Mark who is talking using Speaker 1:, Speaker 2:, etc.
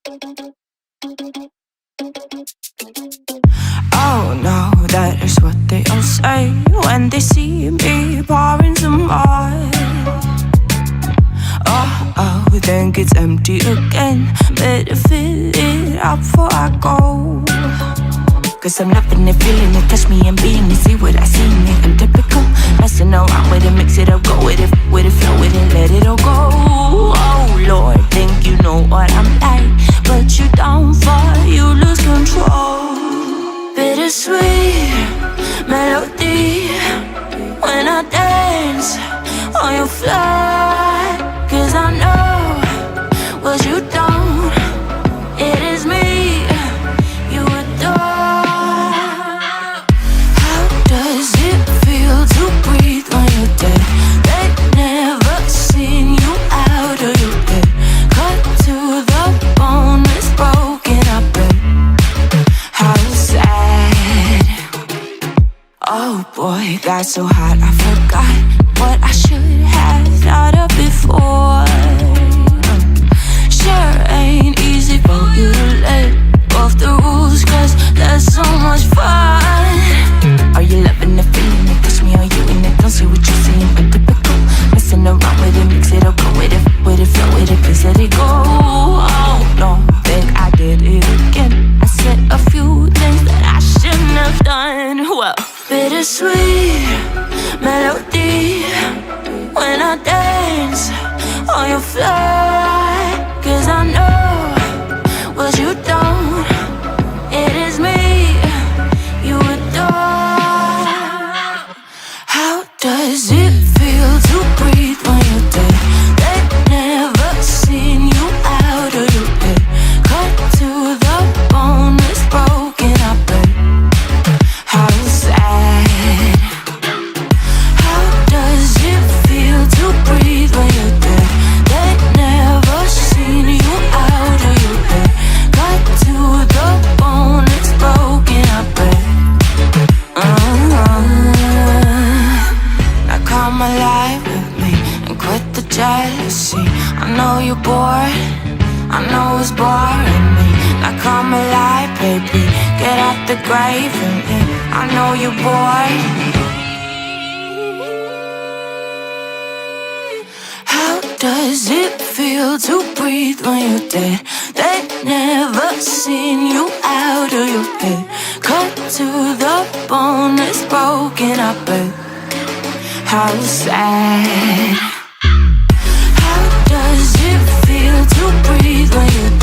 Speaker 1: Oh no, that is what they all say when they see me pouring some more. Oh, think it's empty again. Better fill it up before I go. Cause I'm loving it, feeling it, touch me and being it. See what I see in it, I'm typical. Messing around with it, mix it up, go with it, flow with it, let it all go. Oh Lord, think you know what I'm like, but you don't fall, you lose control. Bittersweet melody when I dance on your fly. Cause I know what you don't, it is me you adore. How does it feel to breathe when you're dead? They never seen you out of your bed. Cut to the bone, it's broken, I bet. How sad. Oh boy, got so hot I forgot what I should have thought of before. Sure ain't easy for you to let go of the rules, cause there's so much fun. Are you loving the feeling it? Touch me, are you in it? Don't see what you're seeing, but typical. Messing around with it, mix it up, go with it, flow with it, please let it go. Oh no, think I did it again. I said a few things that I shouldn't have done. Well, bittersweet melody when I dance on your fly. Cause I know what you don't, it is me you adore. How does it feel to breathe when you're dead? They never seen you out of your bed. Cut to the bone, it's broken, I bet. How sad. How does it feel to breathe when you're dead? They never seen you out of your bed. Cut to the bone, it's broken, I bet. Now come alive with me and quit the jealousy. I know you're bored, I know it's boring me. Now come alive, baby, get out the grave with me. I know you're bored. How does it feel to breathe when you're dead? They never seen you out of your bed. Cut to the bone, it's broken, I bet. How sad. How does it feel to breathe when you're